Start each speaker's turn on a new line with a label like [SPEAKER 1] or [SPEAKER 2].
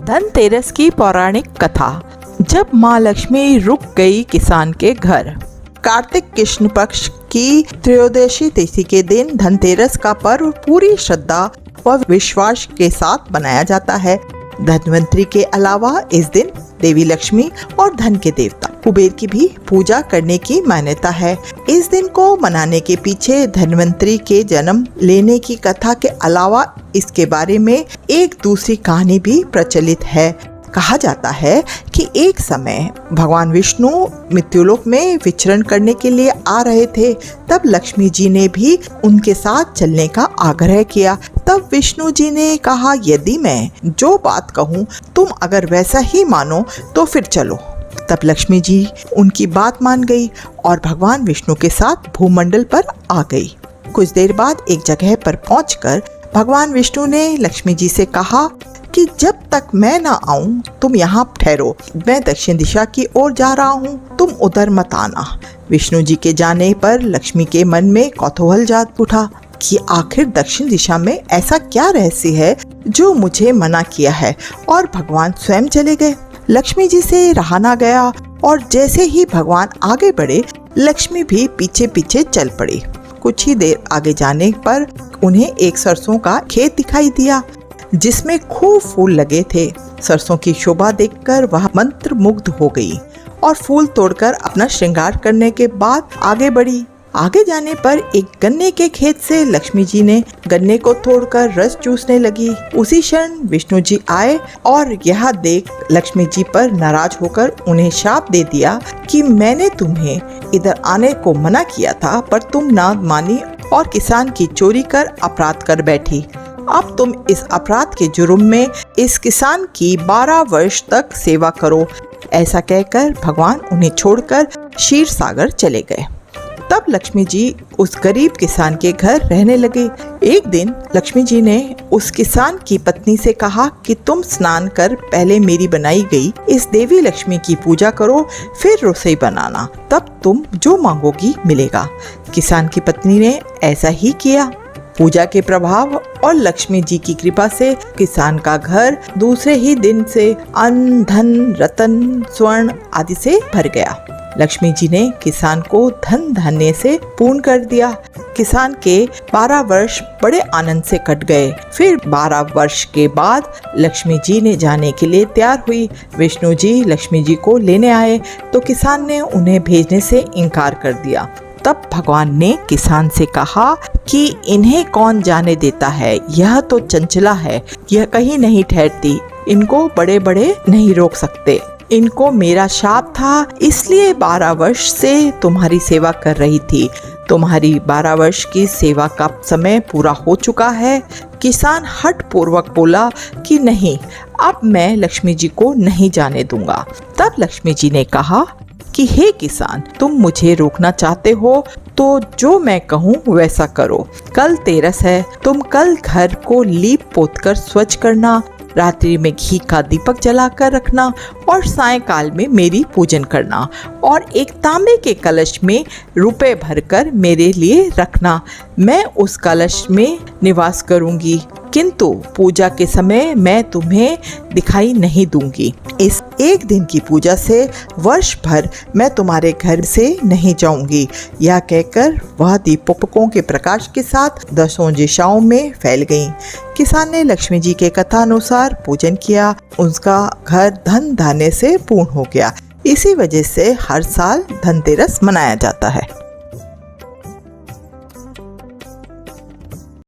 [SPEAKER 1] धनतेरस की पौराणिक कथा। जब माँ लक्ष्मी रुक गई किसान के घर। कार्तिक कृष्ण पक्ष की त्रयोदशी तिथि के दिन धनतेरस का पर्व पूरी श्रद्धा व विश्वास के साथ मनाया जाता है। धनवंतरी के अलावा इस दिन देवी लक्ष्मी और धन के देवता कुबेर की भी पूजा करने की मान्यता है। इस दिन को मनाने के पीछे धनवंतरी के जन्म लेने की कथा के अलावा इसके बारे में एक दूसरी कहानी भी प्रचलित है। कहा जाता है कि एक समय भगवान विष्णु मृत्युलोक में विचरण करने के लिए आ रहे थे। तब लक्ष्मी जी ने भी उनके साथ चलने का आग्रह किया। तब विष्णु जी ने कहा, यदि मैं जो बात कहूँ तुम अगर वैसा ही मानो तो फिर चलो। तब लक्ष्मी जी उनकी बात मान गई और भगवान विष्णु के साथ भूमंडल पर आ गई। कुछ देर बाद एक जगह पर पहुंचकर भगवान विष्णु ने लक्ष्मी जी से कहा कि जब तक मैं ना आऊं तुम यहाँ ठहरो, मैं दक्षिण दिशा की ओर जा रहा हूँ, तुम उधर मत आना। विष्णु जी के जाने पर लक्ष्मी के मन में कौतूहल जाग उठा कि आखिर दक्षिण दिशा में ऐसा क्या रहस्य है जो मुझे मना किया है, और भगवान स्वयं चले गए। लक्ष्मी जी से रहा ना गया और जैसे ही भगवान आगे बढ़े लक्ष्मी भी पीछे पीछे चल पड़ी। कुछ ही देर आगे जाने पर उन्हें एक सरसों का खेत दिखाई दिया जिसमें खूब फूल लगे थे। सरसों की शोभा देखकर वह मंत्र मुग्ध हो गई और फूल तोड़कर अपना श्रृंगार करने के बाद आगे बढ़ी। आगे जाने पर एक गन्ने के खेत से लक्ष्मी जी ने गन्ने को तोड़कर रस चूसने लगी। उसी क्षण विष्णु जी आए और यह देख लक्ष्मी जी पर नाराज होकर उन्हें शाप दे दिया कि मैंने तुम्हें इधर आने को मना किया था, पर तुम ना मानी और किसान की चोरी कर अपराध कर बैठी। अब तुम इस अपराध के जुर्म में इस किसान की 12 वर्ष तक सेवा करो। ऐसा कहकर भगवान उन्हें छोड़कर क्षीर सागर चले गए। तब लक्ष्मी जी उस गरीब किसान के घर रहने लगे। एक दिन लक्ष्मी जी ने उस किसान की पत्नी से कहा कि तुम स्नान कर पहले मेरी बनाई गई इस देवी लक्ष्मी की पूजा करो, फिर रसोई बनाना, तब तुम जो मांगोगी मिलेगा। किसान की पत्नी ने ऐसा ही किया। पूजा के प्रभाव और लक्ष्मी जी की कृपा से किसान का घर दूसरे ही दिन से अन्न, धन, रतन, स्वर्ण आदि से भर गया। लक्ष्मी जी ने किसान को धन धान्य से पूर्ण कर दिया। किसान के 12 वर्ष बड़े आनंद से कट गए। फिर 12 वर्ष के बाद लक्ष्मी जी ने जाने के लिए तैयार हुई। विष्णु जी लक्ष्मी जी को लेने आए तो किसान ने उन्हें भेजने से इनकार कर दिया। तब भगवान ने किसान से कहा कि इन्हें कौन जाने देता है, यह तो चंचला है, यह कहीं नहीं ठहरती, इनको बड़े बड़े नहीं रोक सकते। इनको मेरा शाप था, इसलिए 12 वर्ष से तुम्हारी सेवा कर रही थी। तुम्हारी 12 वर्ष की सेवा का समय पूरा हो चुका है। किसान हठ पूर्वक बोला कि नहीं, अब मैं लक्ष्मी जी को नहीं जाने दूंगा। तब लक्ष्मी जी ने कहा कि हे किसान, तुम मुझे रोकना चाहते हो तो जो मैं कहूँ वैसा करो। कल तेरस है, तुम कल घर को लीप पोत कर स्वच्छ करना, रात्रि में घी का दीपक जलाकर रखना और सायंकाल में मेरी पूजन करना, और एक तांबे के कलश में रुपए भरकर मेरे लिए रखना। मैं उस कलश में निवास करूंगी, किंतु पूजा के समय मैं तुम्हें दिखाई नहीं दूंगी। इस एक दिन की पूजा से वर्ष भर मैं तुम्हारे घर से नहीं जाऊंगी। यह कहकर वह दीपकों के प्रकाश के साथ 10 दिशाओं में फैल गईं। किसान ने लक्ष्मी जी के कथा अनुसार पूजन किया। उसका घर धन धान्य से पूर्ण हो गया। इसी वजह से हर साल धनतेरस मनाया जाता है।